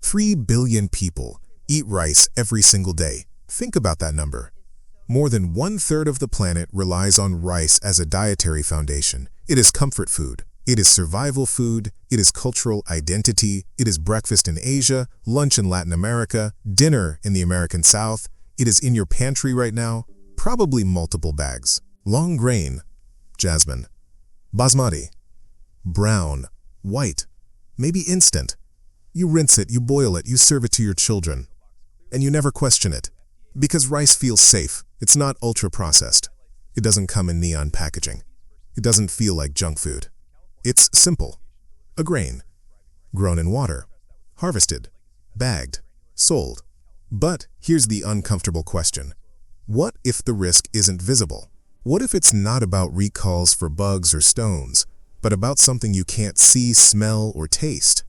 3 billion people eat rice every single day. Think about that number. More than 1/3 of the planet relies on rice as a dietary foundation. It is comfort food. It is survival food. It is cultural identity. It is breakfast in Asia, lunch in Latin America, dinner in the American South. It is in your pantry right now, probably multiple bags. Long grain, jasmine. Basmati, brown, white, maybe instant. You rinse it, you boil it, you serve it to your children. And you never question it. Because rice feels safe. It's not ultra-processed. It doesn't come in neon packaging. It doesn't feel like junk food. It's simple. A grain. Grown in water. Harvested. Bagged. Sold. But here's the uncomfortable question. What if the risk isn't visible? What if it's not about recalls for bugs or stones, but about something you can't see, smell, or taste?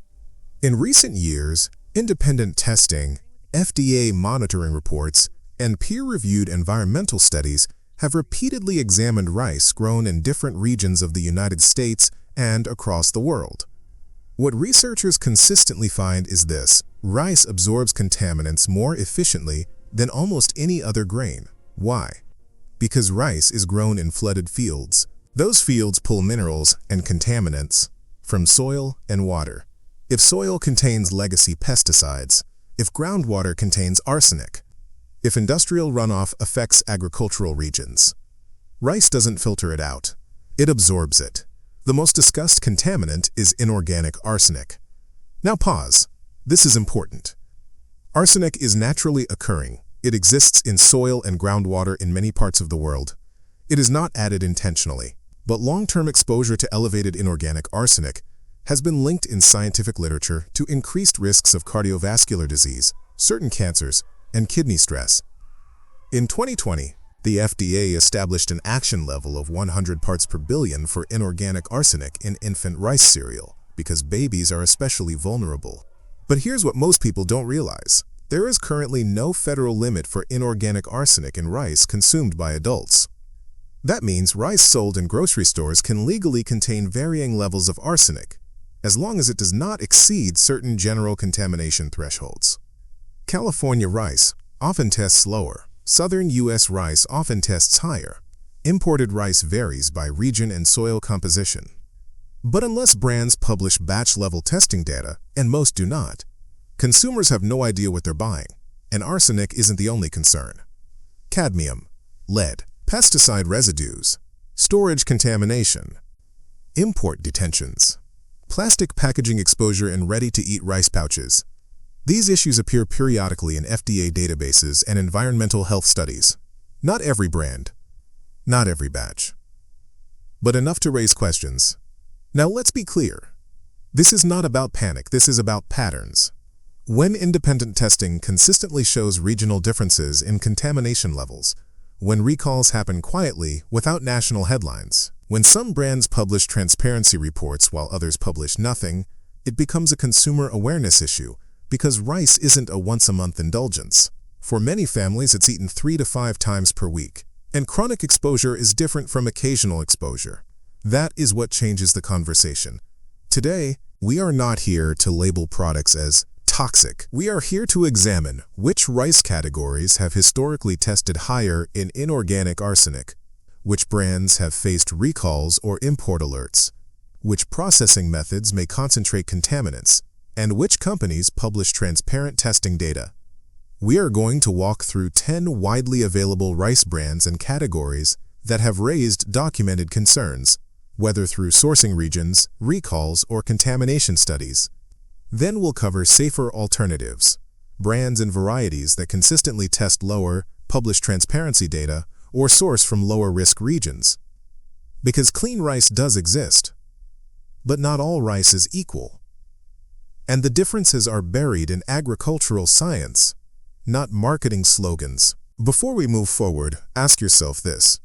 In recent years, independent testing, FDA monitoring reports, and peer-reviewed environmental studies have repeatedly examined rice grown in different regions of the United States and across the world. What researchers consistently find is this: rice absorbs contaminants more efficiently than almost any other grain. Why? Because rice is grown in flooded fields. Those fields pull minerals and contaminants from soil and water. If soil contains legacy pesticides, if groundwater contains arsenic, if industrial runoff affects agricultural regions, rice doesn't filter it out. It absorbs it. The most discussed contaminant is inorganic arsenic. Now pause. This is important. Arsenic is naturally occurring. It exists in soil and groundwater in many parts of the world. It is not added intentionally, but long-term exposure to elevated inorganic arsenic has been linked in scientific literature to increased risks of cardiovascular disease, certain cancers, and kidney stress. In 2020, the FDA established an action level of 100 parts per billion for inorganic arsenic in infant rice cereal because babies are especially vulnerable. But here's what most people don't realize. There is currently no federal limit for inorganic arsenic in rice consumed by adults. That means rice sold in grocery stores can legally contain varying levels of arsenic, as long as it does not exceed certain general contamination thresholds. California rice often tests lower. Southern U.S. rice often tests higher. Imported rice varies by region and soil composition. But unless brands publish batch-level testing data, and most do not, consumers have no idea what they're buying, and arsenic isn't the only concern. Cadmium, lead, pesticide residues, storage contamination, import detentions, plastic packaging exposure in ready-to-eat rice pouches. These issues appear periodically in FDA databases and environmental health studies. Not every brand, not every batch, but enough to raise questions. Now let's be clear. This is not about panic, this is about patterns. When independent testing consistently shows regional differences in contamination levels, when recalls happen quietly without national headlines, when some brands publish transparency reports while others publish nothing, it becomes a consumer awareness issue because rice isn't a once-a-month indulgence. For many families, it's eaten 3 to 5 times per week, and chronic exposure is different from occasional exposure. That is what changes the conversation. Today, we are not here to label products as toxic. We are here to examine which rice categories have historically tested higher in inorganic arsenic, which brands have faced recalls or import alerts, which processing methods may concentrate contaminants, and which companies publish transparent testing data. We are going to walk through 10 widely available rice brands and categories that have raised documented concerns, whether through sourcing regions, recalls, or contamination studies. Then we'll cover safer alternatives, brands and varieties that consistently test lower, publish transparency data, or source from lower-risk regions. Because clean rice does exist, but not all rice is equal. And the differences are buried in agricultural science, not marketing slogans. Before we move forward, ask yourself this.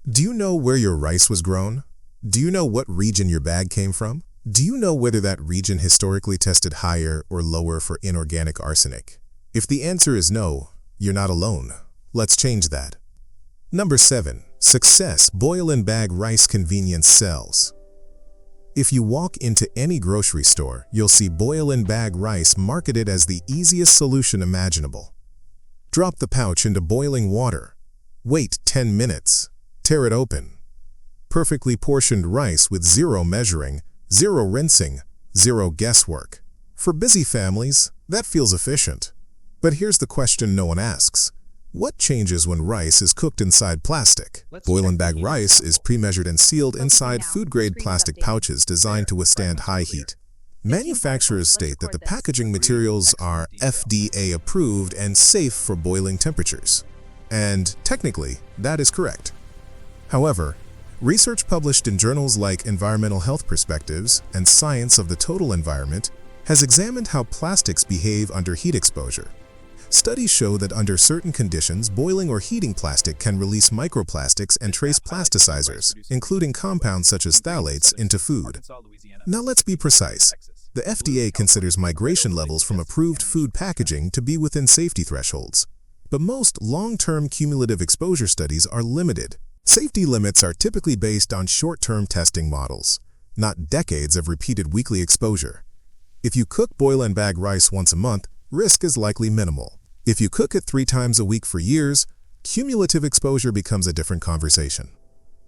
Do you know where your rice was grown? Do you know what region your bag came from? Do you know whether that region historically tested higher or lower for inorganic arsenic? If the answer is no, you're not alone. Let's change that. Number 7. Success boil and bag rice convenience sells. If you walk into any grocery store, you'll see boil-and-bag rice marketed as the easiest solution imaginable. Drop the pouch into boiling water. Wait 10 minutes. Tear it open. Perfectly portioned rice with zero measuring, zero rinsing, zero guesswork. For busy families, that feels efficient. But here's the question no one asks. What changes when rice is cooked inside plastic? Boil-and-bag rice is pre-measured and sealed inside food-grade plastic pouches designed to withstand high heat. Manufacturers state that the packaging materials are FDA approved and safe for boiling temperatures. And technically, that is correct. However, research published in journals like Environmental Health Perspectives and Science of the Total Environment has examined how plastics behave under heat exposure. Studies show that under certain conditions, boiling or heating plastic can release microplastics and trace plasticizers, including compounds such as phthalates, into food. Now let's be precise. The FDA considers migration levels from approved food packaging to be within safety thresholds. But most long-term cumulative exposure studies are limited. Safety limits are typically based on short-term testing models, not decades of repeated weekly exposure. If you cook boil-and-bag rice once a month, risk is likely minimal. If you cook it 3 times a week for years, cumulative exposure becomes a different conversation.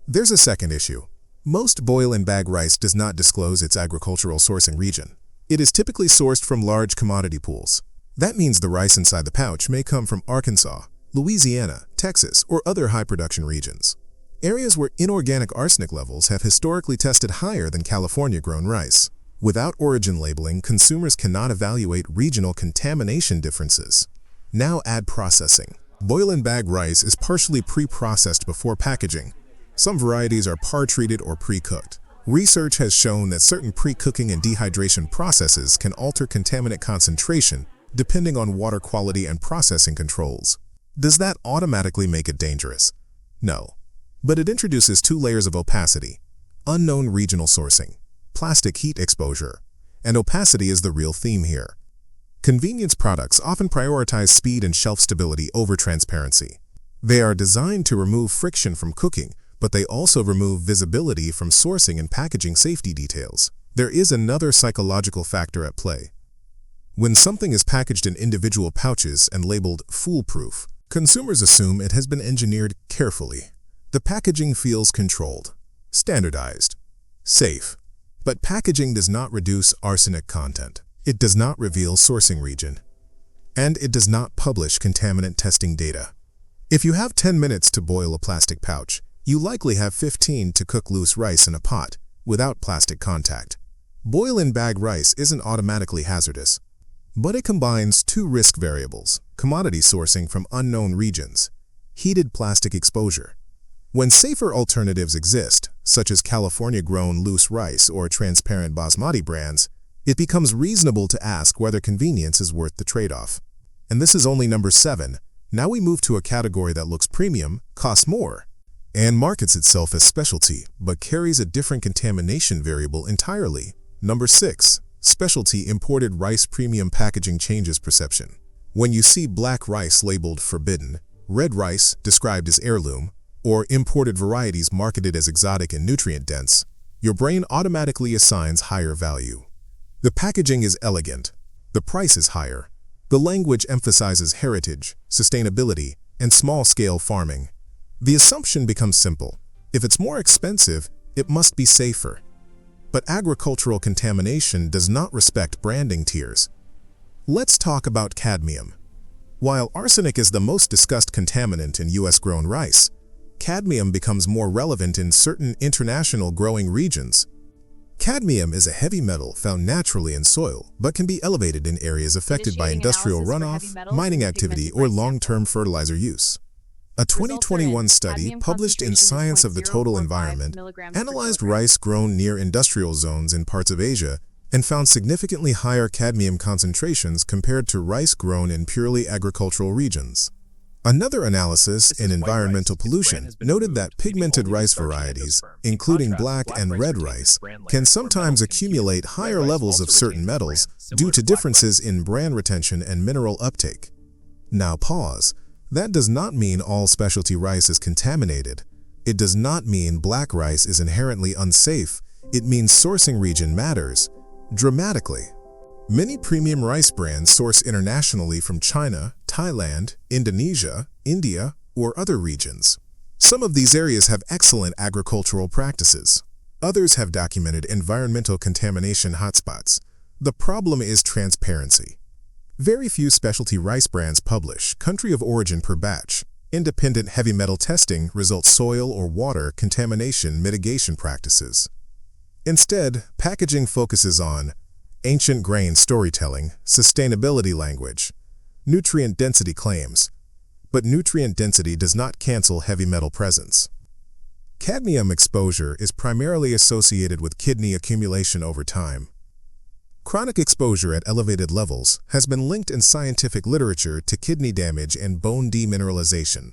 There's a second issue. Most boil-and-bag rice does not disclose its agricultural sourcing region. It is typically sourced from large commodity pools. That means the rice inside the pouch may come from Arkansas, Louisiana, Texas, or other high-production regions. Areas where inorganic arsenic levels have historically tested higher than California-grown rice. Without origin labeling, consumers cannot evaluate regional contamination differences. Now add processing. Boil-and-bag rice is partially pre-processed before packaging. Some varieties are par-treated or pre-cooked. Research has shown that certain pre-cooking and dehydration processes can alter contaminant concentration depending on water quality and processing controls. Does that automatically make it dangerous? No. But it introduces 2 layers of opacity: unknown regional sourcing, plastic heat exposure, and opacity is the real theme here. Convenience products often prioritize speed and shelf stability over transparency. They are designed to remove friction from cooking, but they also remove visibility from sourcing and packaging safety details. There is another psychological factor at play. When something is packaged in individual pouches and labeled foolproof, consumers assume it has been engineered carefully. The packaging feels controlled, standardized, safe. But packaging does not reduce arsenic content. It does not reveal sourcing region. And it does not publish contaminant testing data. If you have 10 minutes to boil a plastic pouch, you likely have 15 to cook loose rice in a pot without plastic contact. Boil-and-bag rice isn't automatically hazardous, but it combines 2 risk variables: commodity sourcing from unknown regions, heated plastic exposure. When safer alternatives exist, such as California-grown loose rice or transparent basmati brands, it becomes reasonable to ask whether convenience is worth the trade-off. And this is only number 7. Now we move to a category that looks premium, costs more, and markets itself as specialty, but carries a different contamination variable entirely. Number 6. Specialty imported rice premium packaging changes perception. When you see black rice labeled forbidden, red rice described as heirloom, or imported varieties marketed as exotic and nutrient-dense, your brain automatically assigns higher value. The packaging is elegant. The price is higher. The language emphasizes heritage, sustainability, and small-scale farming. The assumption becomes simple. If it's more expensive, it must be safer. But agricultural contamination does not respect branding tiers. Let's talk about cadmium. While arsenic is the most discussed contaminant in U.S.-grown rice, cadmium becomes more relevant in certain international growing regions. Cadmium is a heavy metal found naturally in soil, but can be elevated in areas affected by industrial runoff, mining activity, or long-term fertilizer use. A 2021 study published in Science of the Total Environment analyzed rice grown near industrial zones in parts of Asia and found significantly higher cadmium concentrations compared to rice grown in purely agricultural regions. Another analysis in environmental pollution noted that pigmented rice varieties, including black and red rice, can sometimes accumulate higher levels of certain metals due to differences in bran retention and mineral uptake. Now pause. That does not mean all specialty rice is contaminated. It does not mean black rice is inherently unsafe. it means sourcing region matters dramatically. Many premium rice brands source internationally from China, Thailand, Indonesia, India, or other regions. Some of these areas have excellent agricultural practices. Others have documented environmental contamination hotspots. The problem is transparency. Very few specialty rice brands publish country of origin per batch. Independent heavy metal testing results soil or water contamination mitigation practices. Instead, packaging focuses on ancient grain storytelling, sustainability language, nutrient density claims, but nutrient density does not cancel heavy metal presence. Cadmium exposure is primarily associated with kidney accumulation over time. Chronic exposure at elevated levels has been linked in scientific literature to kidney damage and bone demineralization.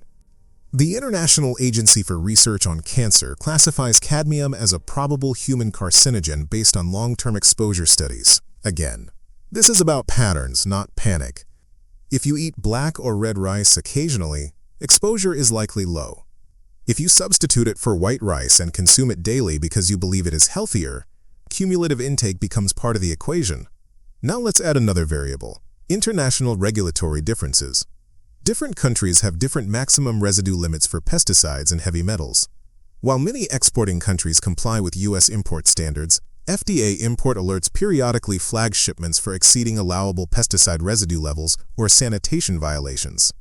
The International Agency for Research on Cancer classifies cadmium as a probable human carcinogen based on long-term exposure studies. Again, this is about patterns, not panic. If you eat black or red rice occasionally, exposure is likely low. If you substitute it for white rice and consume it daily because you believe it is healthier, cumulative intake becomes part of the equation. Now let's add another variable: international regulatory differences. Different countries have different maximum residue limits for pesticides and heavy metals. While many exporting countries comply with U.S. import standards, FDA import alerts periodically flag shipments for exceeding allowable pesticide residue levels or sanitation violations.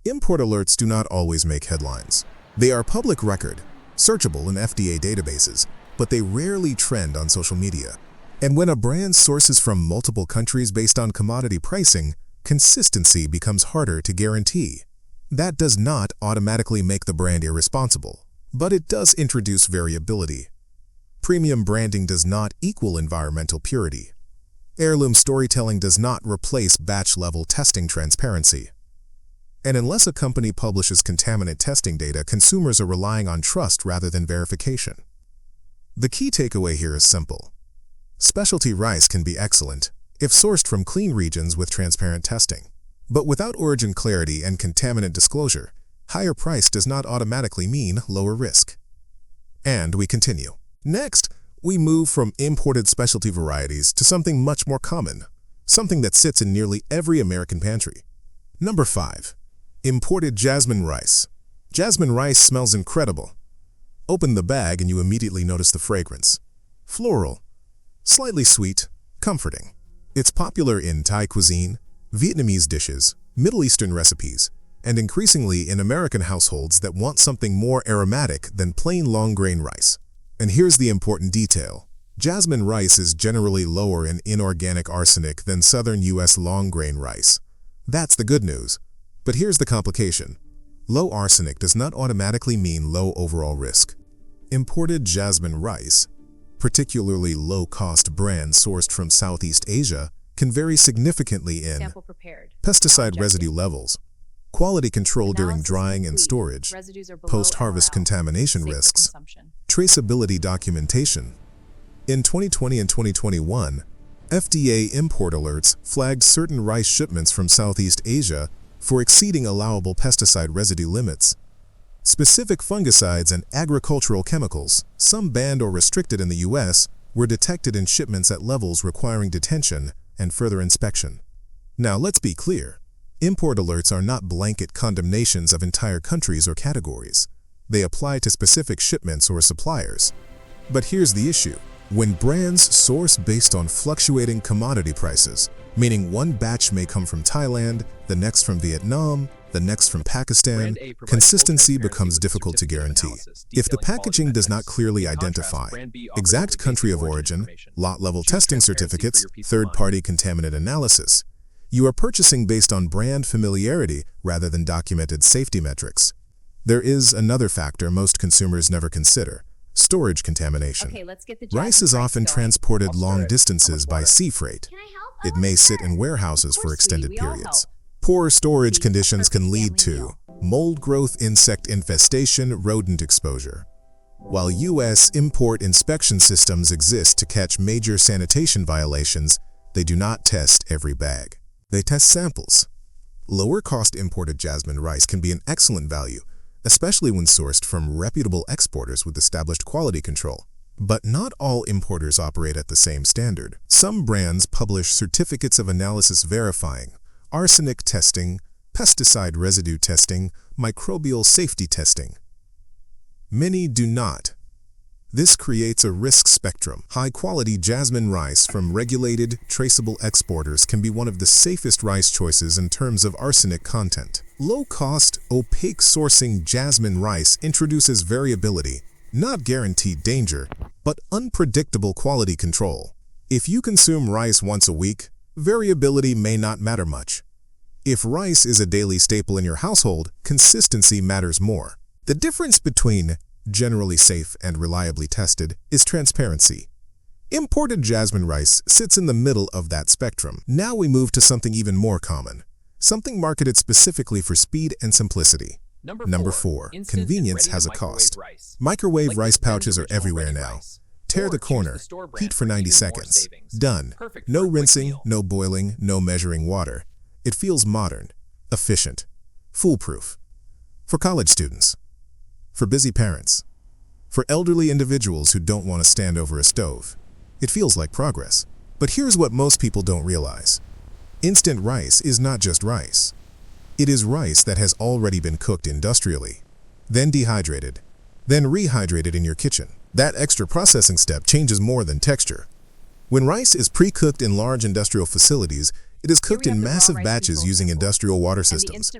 Import alerts do not always make headlines. They are public record, searchable in FDA databases, but they rarely trend on social media. And when a brand sources from multiple countries based on commodity pricing, consistency becomes harder to guarantee. That does not automatically make the brand irresponsible, but it does introduce variability. Premium branding does not equal environmental purity. Heirloom storytelling does not replace batch-level testing transparency. And unless a company publishes contaminant testing data, consumers are relying on trust rather than verification. The key takeaway here is simple. Specialty rice can be excellent if sourced from clean regions with transparent testing. But without origin clarity and contaminant disclosure, higher price does not automatically mean lower risk. And we continue. Next, we move from imported specialty varieties to something much more common, something that sits in nearly every American pantry. Number 5. Imported jasmine rice. Jasmine rice smells incredible. Open the bag and you immediately notice the fragrance. Floral, slightly sweet, comforting. It's popular in Thai cuisine, Vietnamese dishes, Middle Eastern recipes, and increasingly in American households that want something more aromatic than plain long-grain rice. And here's the important detail. Jasmine rice is generally lower in inorganic arsenic than southern U.S. long-grain rice. That's the good news. But here's the complication. Low arsenic does not automatically mean low overall risk. Imported jasmine rice, particularly low-cost brands sourced from Southeast Asia, can vary significantly in pesticide residue levels, quality control during drying and storage, post-harvest contamination risks, traceability documentation. In 2020 and 2021, FDA import alerts flagged certain rice shipments from Southeast Asia for exceeding allowable pesticide residue limits. Specific fungicides and agricultural chemicals, some banned or restricted in the U.S., were detected in shipments at levels requiring detention and further inspection. Now let's be clear. Import alerts are not blanket condemnations of entire countries or categories. They apply to specific shipments or suppliers. But here's the issue. When brands source based on fluctuating commodity prices, meaning one batch may come from Thailand, the next from Vietnam, the next from Pakistan, consistency becomes difficult to guarantee. If the packaging does not clearly identify exact country of origin, lot-level testing certificates, third-party contaminant analysis, you are purchasing based on brand familiarity rather than documented safety metrics. There is another factor most consumers never consider: storage contamination. Rice is often transported long distances by sea freight. It may sit in warehouses for extended periods. Poor storage conditions can lead to mold growth, insect infestation, rodent exposure. While U.S. import inspection systems exist to catch major sanitation violations, they do not test every bag. They test samples. Lower-cost imported jasmine rice can be an excellent value, especially when sourced from reputable exporters with established quality control. But not all importers operate at the same standard. Some brands publish certificates of analysis verifying arsenic testing, pesticide residue testing, microbial safety testing. Many do not. This creates a risk spectrum. High-quality jasmine rice from regulated, traceable exporters can be one of the safest rice choices in terms of arsenic content. Low-cost, opaque sourcing jasmine rice introduces variability, not guaranteed danger, but unpredictable quality control. If you consume rice once a week, variability may not matter much. If rice is a daily staple in your household, consistency matters more. The difference between generally safe and reliably tested is transparency. Imported jasmine rice sits in the middle of that spectrum. Now we move to something even more common, something marketed specifically for speed and simplicity. Number 4. Convenience has a cost. Microwave rice pouches are everywhere now. Tear the corner, heat for 90 seconds. Done. No rinsing, no boiling, no measuring water. It feels modern, efficient, foolproof. For college students, for busy parents, for elderly individuals who don't want to stand over a stove, it feels like progress. But here's what most people don't realize. Instant rice is not just rice. It is rice that has already been cooked industrially, then dehydrated, then rehydrated in your kitchen. That extra processing step changes more than texture. When rice is pre-cooked in large industrial facilities, it is cooked in massive batches using industrial water systems.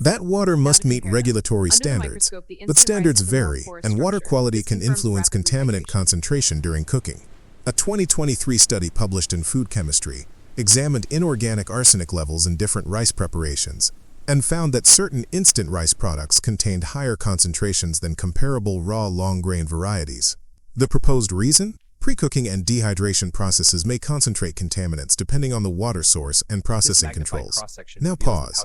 That water must meet regulatory standards, but standards vary, and water quality can influence contaminant concentration during cooking. A 2023 study published in Food Chemistry examined inorganic arsenic levels in different rice preparations and found that certain instant rice products contained higher concentrations than comparable raw long-grain varieties. The proposed reason? Pre-cooking and dehydration processes may concentrate contaminants depending on the water source and processing controls. Now pause.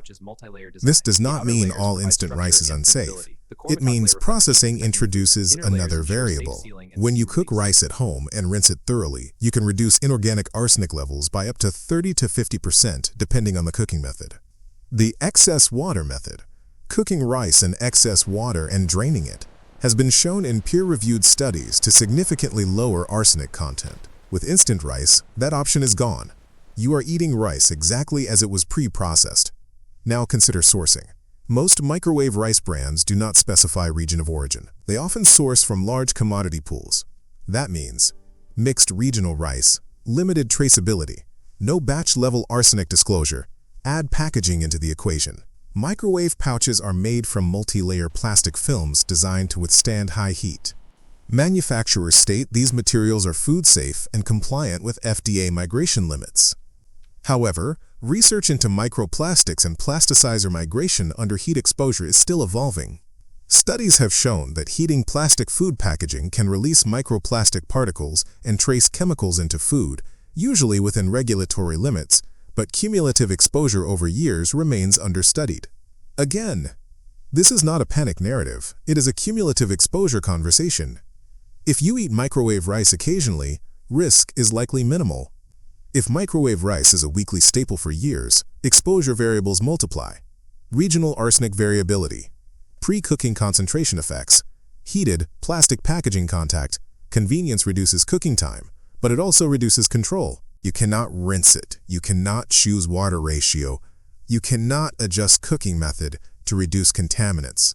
This does not mean all instant rice is unsafe. It means processing introduces another variable. When you cook rice at home and rinse it thoroughly, you can reduce inorganic arsenic levels by up to 30 to 50% depending on the cooking method. The excess water method, cooking rice in excess water and draining it, has been shown in peer-reviewed studies to significantly lower arsenic content. With instant rice, that option is gone. You are eating rice exactly as it was pre-processed. Now consider sourcing. Most microwave rice brands do not specify region of origin. They often source from large commodity pools. That means mixed regional rice, limited traceability, no batch-level arsenic disclosure. Add packaging into the equation. Microwave pouches are made from multi-layer plastic films designed to withstand high heat. Manufacturers state these materials are food safe and compliant with FDA migration limits. However, research into microplastics and plasticizer migration under heat exposure is still evolving. Studies have shown that heating plastic food packaging can release microplastic particles and trace chemicals into food, usually within regulatory limits, but cumulative exposure over years remains understudied. Again, this is not a panic narrative, it is a cumulative exposure conversation. If you eat microwave rice occasionally, risk is likely minimal. If microwave rice is a weekly staple for years, exposure variables multiply. Regional arsenic variability, pre-cooking concentration effects, heated plastic packaging contact, convenience reduces cooking time, but it also reduces control. You cannot rinse it. You cannot choose water ratio. You cannot adjust cooking method to reduce contaminants.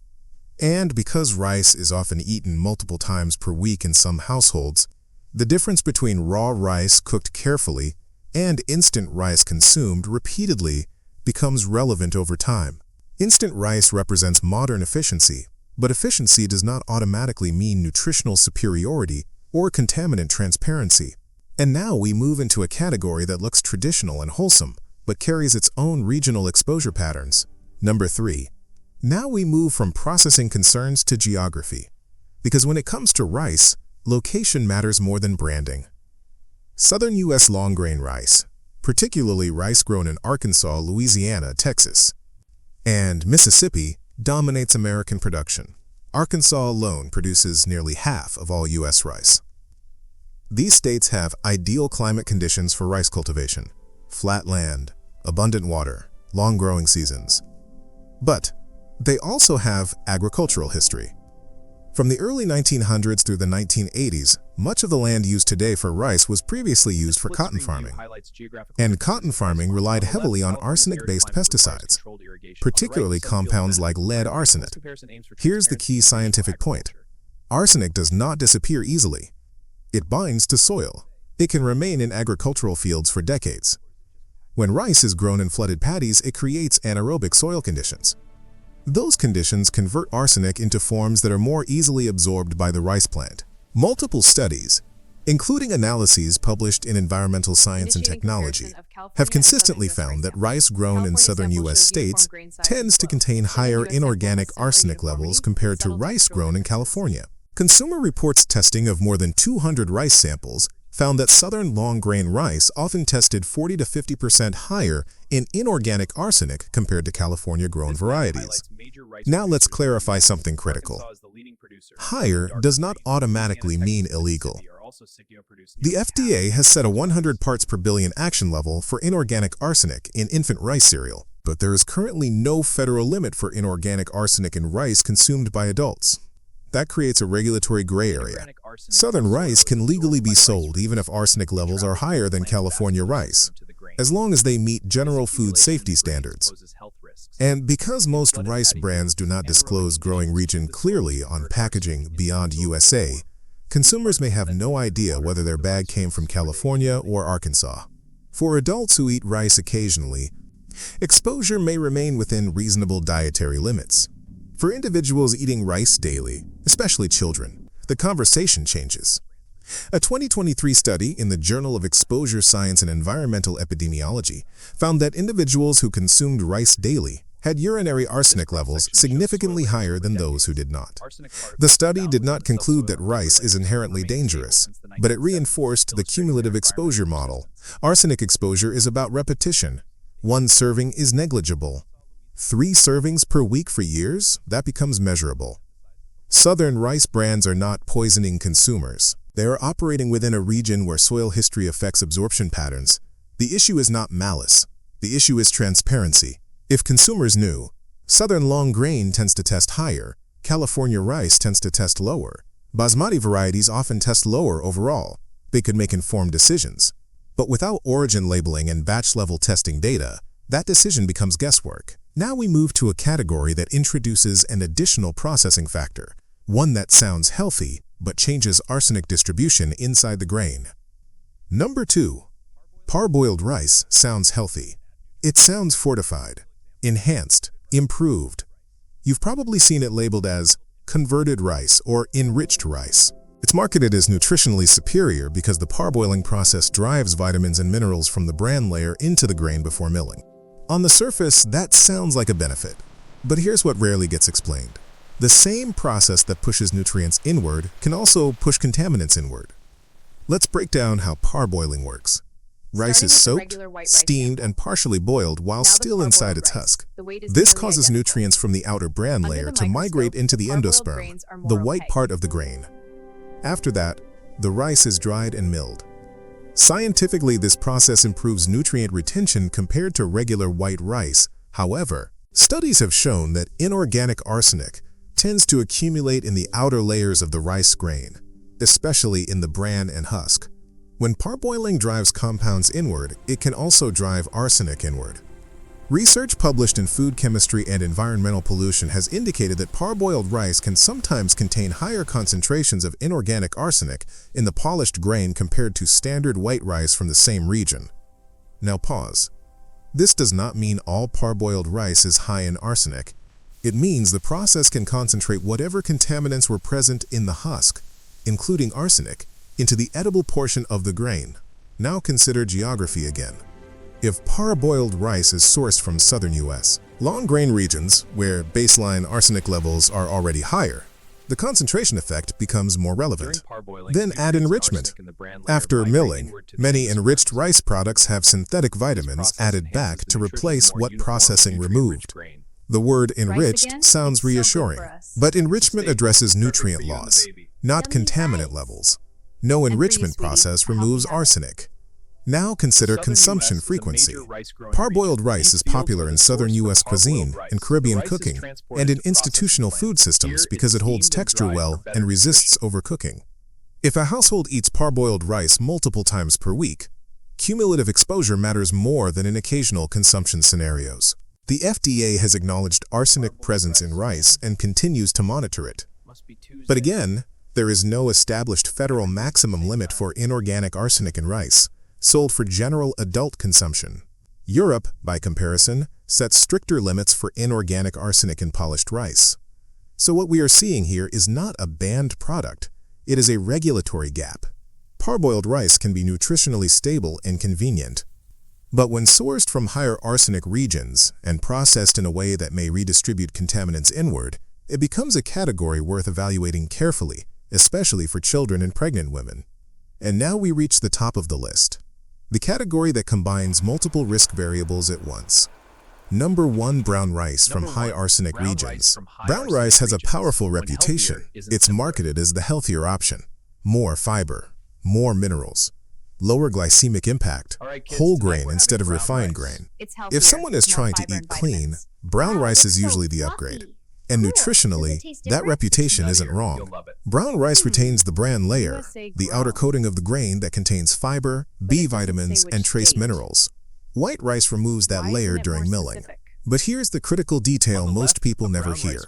And because rice is often eaten multiple times per week in some households, the difference between raw rice cooked carefully and instant rice consumed repeatedly becomes relevant over time. Instant rice represents modern efficiency, but efficiency does not automatically mean nutritional superiority or contaminant transparency. And now we move into a category that looks traditional and wholesome, but carries its own regional exposure patterns. Number 3. Now we move from processing concerns to geography. Because when it comes to rice, location matters more than branding. Southern U.S. long-grain rice, particularly rice grown in Arkansas, Louisiana, Texas, and Mississippi, dominates American production. Arkansas alone produces nearly half of all U.S. rice. These states have ideal climate conditions for rice cultivation: flat land, abundant water, long growing seasons. But they also have agricultural history. From the early 1900s through the 1980s, much of the land used today for rice was previously used for cotton farming. And cotton farming relied heavily on arsenic-based pesticides, particularly compounds like lead arsenate. Here's the key scientific point. Arsenic does not disappear easily. It binds to soil. It can remain in agricultural fields for decades. When rice is grown in flooded paddies, it creates anaerobic soil conditions. Those conditions convert arsenic into forms that are more easily absorbed by the rice plant. Multiple studies, including analyses published in Environmental Science and Technology, have consistently found that rice grown in southern U.S. states tends to contain higher inorganic arsenic levels compared to rice grown in California. Consumer Reports testing of more than 200 rice samples found that southern long-grain rice often tested 40 to 50% higher in inorganic arsenic compared to California-grown varieties. Now let's clarify something critical. Higher does not automatically mean illegal. The FDA has set a 100 parts per billion action level for inorganic arsenic in infant rice cereal, but there is currently no federal limit for inorganic arsenic in rice consumed by adults. That creates a regulatory gray area. Southern rice can legally be sold even if arsenic levels are higher than California rice, as long as they meet general food safety standards. And because most rice brands do not disclose growing region clearly on packaging beyond USA, consumers may have no idea whether their bag came from California or Arkansas. For adults who eat rice occasionally, exposure may remain within reasonable dietary limits. For individuals eating rice daily, especially children, the conversation changes. A 2023 study in the Journal of Exposure Science and Environmental Epidemiology found that individuals who consumed rice daily had urinary arsenic levels significantly higher than those who did not. The study did not conclude that rice is inherently dangerous, but it reinforced the cumulative exposure model. Arsenic exposure is about repetition. One serving is negligible. 3 servings per week for years? That becomes measurable. Southern rice brands are not poisoning consumers. They are operating within a region where soil history affects absorption patterns. The issue is not malice. The issue is transparency. If consumers knew, Southern long grain tends to test higher, California rice tends to test lower. Basmati varieties often test lower overall. They could make informed decisions. But without origin labeling and batch-level testing data, that decision becomes guesswork. Now we move to a category that introduces an additional processing factor, one that sounds healthy but changes arsenic distribution inside the grain. Number 2. Parboiled rice sounds healthy. It sounds fortified, enhanced, improved. You've probably seen it labeled as converted rice or enriched rice. It's marketed as nutritionally superior because the parboiling process drives vitamins and minerals from the bran layer into the grain before milling. On the surface, that sounds like a benefit, but here's what rarely gets explained. The same process that pushes nutrients inward can also push contaminants inward. Let's break down how parboiling works. Rice is soaked, steamed, and partially boiled while still inside its husk. This causes nutrients from the outer bran layer to migrate into the endosperm, the white part of the grain. After that, the rice is dried and milled. Scientifically, this process improves nutrient retention compared to regular white rice. However, studies have shown that inorganic arsenic tends to accumulate in the outer layers of the rice grain, especially in the bran and husk. When parboiling drives compounds inward, it can also drive arsenic inward. Research published in Food Chemistry and Environmental Pollution has indicated that parboiled rice can sometimes contain higher concentrations of inorganic arsenic in the polished grain compared to standard white rice from the same region. Now pause. This does not mean all parboiled rice is high in arsenic. It means the process can concentrate whatever contaminants were present in the husk, including arsenic, into the edible portion of the grain. Now consider geography again. If parboiled rice is sourced from southern U.S., long grain regions, where baseline arsenic levels are already higher, the concentration effect becomes more relevant. Then add enrichment. After milling, many enriched rice products have synthetic vitamins added back to replace what processing removed. The word enriched sounds reassuring, but enrichment addresses nutrient loss, not contaminant levels. No enrichment process removes arsenic. Now consider consumption frequency. Parboiled rice is popular in southern U.S. cuisine and Caribbean cooking, and in institutional food systems because it holds texture well and resists overcooking. If a household eats parboiled rice multiple times per week, cumulative exposure matters more than in occasional consumption scenarios. The FDA has acknowledged arsenic presence in rice and continues to monitor it. But again, there is no established federal maximum limit for inorganic arsenic in rice, sold for general adult consumption. Europe, by comparison, sets stricter limits for inorganic arsenic in polished rice. So what we are seeing here is not a banned product, it is a regulatory gap. Parboiled rice can be nutritionally stable and convenient. But when sourced from higher arsenic regions and processed in a way that may redistribute contaminants inward, it becomes a category worth evaluating carefully, especially for children and pregnant women. And now we reach the top of the list, the category that combines multiple risk variables at once. Number 1. Brown rice from high arsenic regions. Brown rice has a powerful reputation. It's marketed as the healthier option. More fiber, more minerals, lower glycemic impact, whole grain instead of refined grain. If someone is trying to eat clean, brown rice is usually the upgrade. And nutritionally, that reputation isn't wrong. Brown rice retains the bran layer, the outer coating of the grain that contains fiber, B vitamins, and trace minerals. White rice removes that layer during milling. But here's the critical detail most people never hear.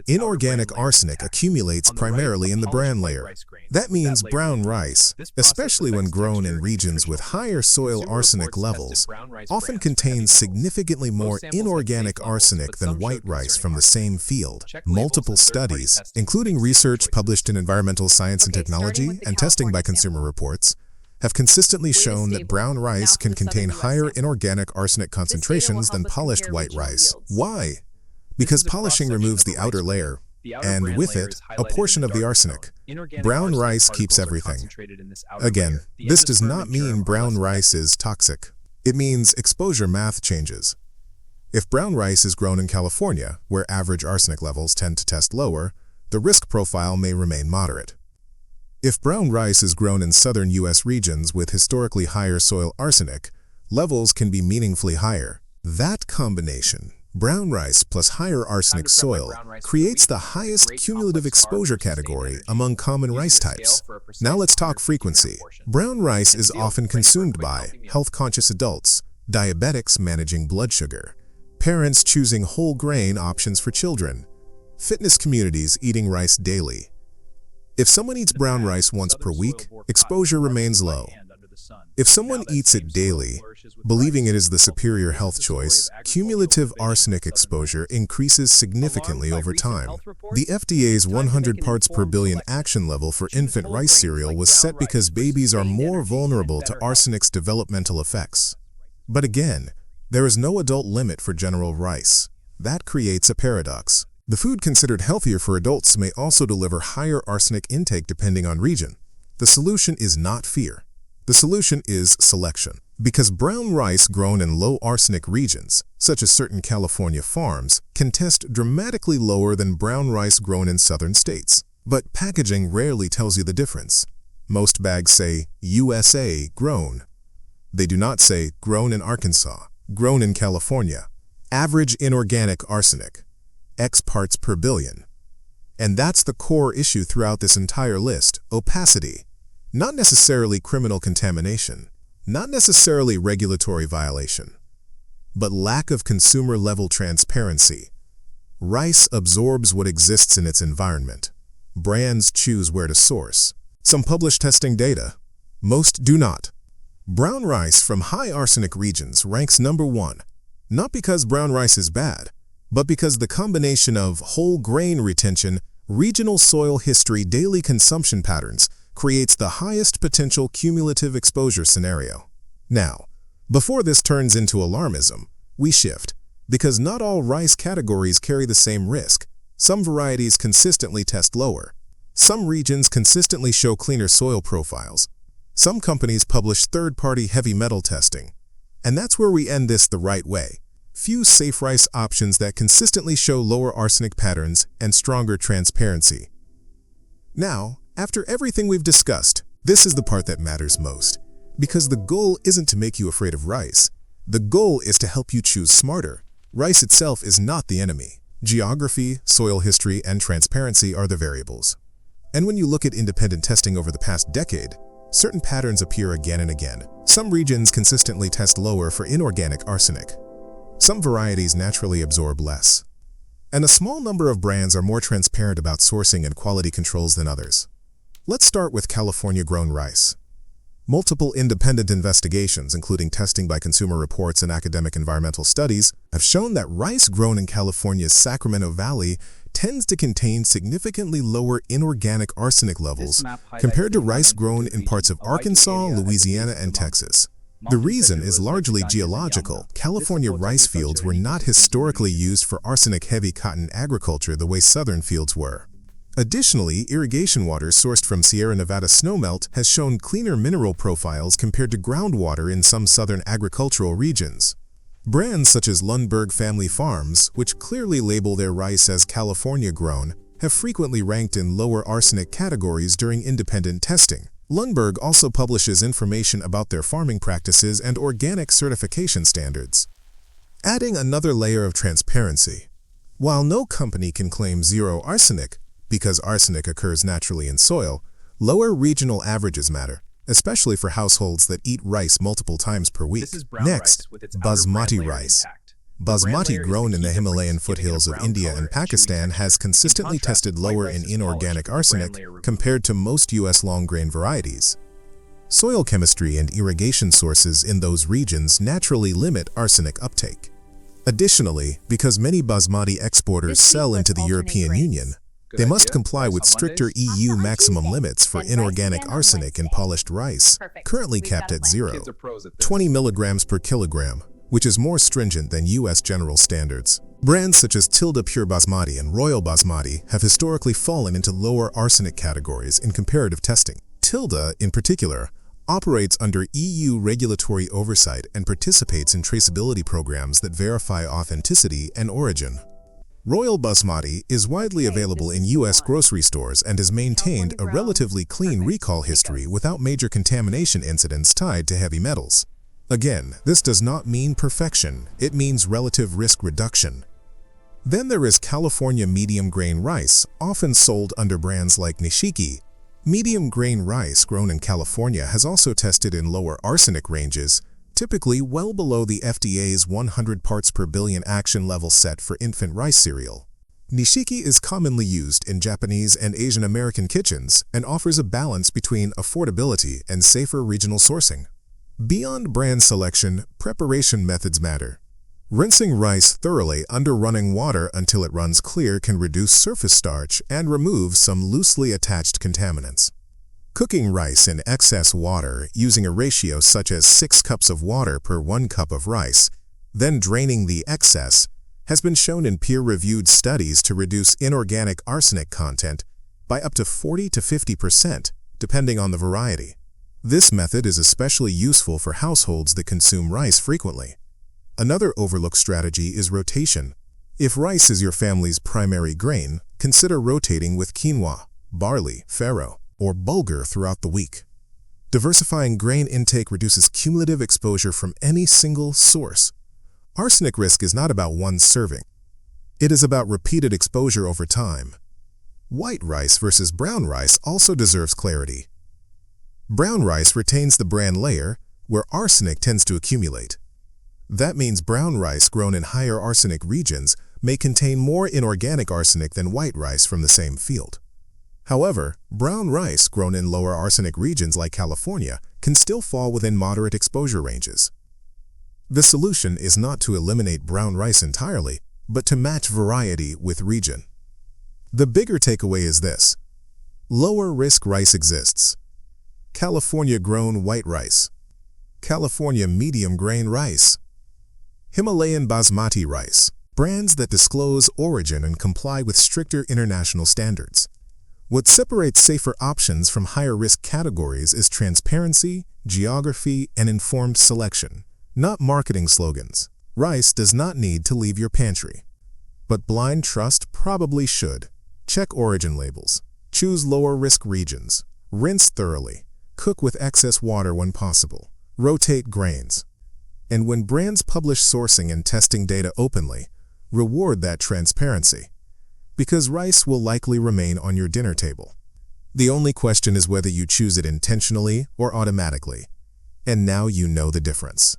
Inorganic arsenic accumulates primarily in the bran layer. That means brown rice, especially when grown in regions with higher soil arsenic levels, often contains significantly more inorganic arsenic than white rice from the same field. Multiple studies, including research published in Environmental Science and Technology and testing by Consumer Reports, have consistently shown that brown rice can contain higher inorganic arsenic concentrations than polished white rice. Why? Because polishing removes the outer layer, and with it, a portion of the arsenic. Brown rice keeps everything. Again, this does not mean brown rice is toxic. It means exposure math changes. If brown rice is grown in California, where average arsenic levels tend to test lower, the risk profile may remain moderate. If brown rice is grown in southern U.S. regions with historically higher soil arsenic, levels can be meaningfully higher. That combination, brown rice plus higher arsenic soil, creates the highest cumulative exposure category among common rice types. Now let's talk frequency. Brown rice is often consumed by health-conscious adults, diabetics managing blood sugar, parents choosing whole grain options for children, fitness communities eating rice daily. If someone eats brown rice once per week, exposure remains low. If someone eats it daily, believing it is the superior health choice, cumulative arsenic exposure increases significantly over time. The FDA's 100 parts per billion action level for infant rice cereal was set because babies are more vulnerable to arsenic's developmental effects. But again, there is no adult limit for general rice. That creates a paradox. The food considered healthier for adults may also deliver higher arsenic intake depending on region. The solution is not fear. The solution is selection. Because brown rice grown in low arsenic regions, such as certain California farms, can test dramatically lower than brown rice grown in southern states. But packaging rarely tells you the difference. Most bags say USA grown. They do not say grown in Arkansas, grown in California. Average inorganic arsenic. X parts per billion. And that's the core issue throughout this entire list, opacity. Not necessarily criminal contamination, not necessarily regulatory violation, but lack of consumer-level transparency. Rice absorbs what exists in its environment. Brands choose where to source. Some publish testing data. Most do not. Brown rice from high arsenic regions ranks number 1, not because brown rice is bad, but because the combination of whole grain retention, regional soil history, daily consumption patterns creates the highest potential cumulative exposure scenario. Now, before this turns into alarmism, we shift, because not all rice categories carry the same risk. Some varieties consistently test lower. Some regions consistently show cleaner soil profiles. Some companies publish third-party heavy metal testing. And that's where we end this the right way. Few safe rice options that consistently show lower arsenic patterns and stronger transparency. Now, after everything we've discussed, this is the part that matters most. Because the goal isn't to make you afraid of rice. The goal is to help you choose smarter. Rice itself is not the enemy. Geography, soil history, and transparency are the variables. And when you look at independent testing over the past decade, certain patterns appear again and again. Some regions consistently test lower for inorganic arsenic. Some varieties naturally absorb less. And a small number of brands are more transparent about sourcing and quality controls than others. Let's start with California-grown rice. Multiple independent investigations, including testing by Consumer Reports and academic environmental studies, have shown that rice grown in California's Sacramento Valley tends to contain significantly lower inorganic arsenic levels compared to rice grown in parts of Arkansas, Louisiana, and Texas. The reason is largely geological. California rice fields were not historically used for arsenic-heavy cotton agriculture the way southern fields were. Additionally, irrigation water sourced from Sierra Nevada snowmelt has shown cleaner mineral profiles compared to groundwater in some southern agricultural regions. Brands such as Lundberg Family Farms, which clearly label their rice as California-grown, have frequently ranked in lower arsenic categories during independent testing. Lundberg also publishes information about their farming practices and organic certification standards, adding another layer of transparency. While no company can claim zero arsenic, because arsenic occurs naturally in soil, lower regional averages matter, especially for households that eat rice multiple times per week. Next, basmati rice. Basmati, grown in the Himalayan foothills of India and Pakistan, has consistently tested lower in inorganic arsenic compared to most U.S. long-grain varieties. Soil chemistry and irrigation sources in those regions naturally limit arsenic uptake. Additionally, because many basmati exporters sell into the European Union, they must comply with stricter EU maximum limits for inorganic arsenic in polished rice, currently capped at 20 milligrams per kilogram, which is more stringent than U.S. general standards. Brands such as Tilda Pure Basmati and Royal Basmati have historically fallen into lower arsenic categories in comparative testing. Tilda, in particular, operates under EU regulatory oversight and participates in traceability programs that verify authenticity and origin. Royal Basmati is widely available in U.S. grocery stores and has maintained a relatively clean recall history without major contamination incidents tied to heavy metals. Again, this does not mean perfection, it means relative risk reduction. Then there is California medium-grain rice, often sold under brands like Nishiki. Medium-grain rice grown in California has also tested in lower arsenic ranges, typically well below the FDA's 100 parts per billion action level set for infant rice cereal. Nishiki is commonly used in Japanese and Asian American kitchens and offers a balance between affordability and safer regional sourcing. Beyond brand selection, preparation methods matter. Rinsing rice thoroughly under running water until it runs clear can reduce surface starch and remove some loosely attached contaminants. Cooking rice in excess water using a ratio such as 6 cups of water per 1 cup of rice, then draining the excess, has been shown in peer-reviewed studies to reduce inorganic arsenic content by up to 40 to 50%, depending on the variety. This method is especially useful for households that consume rice frequently. Another overlooked strategy is rotation. If rice is your family's primary grain, consider rotating with quinoa, barley, farro, or bulgur throughout the week. Diversifying grain intake reduces cumulative exposure from any single source. Arsenic risk is not about one serving. It is about repeated exposure over time. White rice versus brown rice also deserves clarity. Brown rice retains the bran layer, where arsenic tends to accumulate. That means brown rice grown in higher arsenic regions may contain more inorganic arsenic than white rice from the same field. However, brown rice grown in lower arsenic regions like California can still fall within moderate exposure ranges. The solution is not to eliminate brown rice entirely, but to match variety with region. The bigger takeaway is this: lower risk rice exists. California-grown white rice, California medium-grain rice, Himalayan basmati rice, brands that disclose origin and comply with stricter international standards. What separates safer options from higher-risk categories is transparency, geography, and informed selection, not marketing slogans. Rice does not need to leave your pantry. But blind trust probably should. Check origin labels. Choose lower-risk regions. Rinse thoroughly. Cook with excess water when possible. Rotate grains. And when brands publish sourcing and testing data openly, reward that transparency, because rice will likely remain on your dinner table. The only question is whether you choose it intentionally or automatically. And now you know the difference.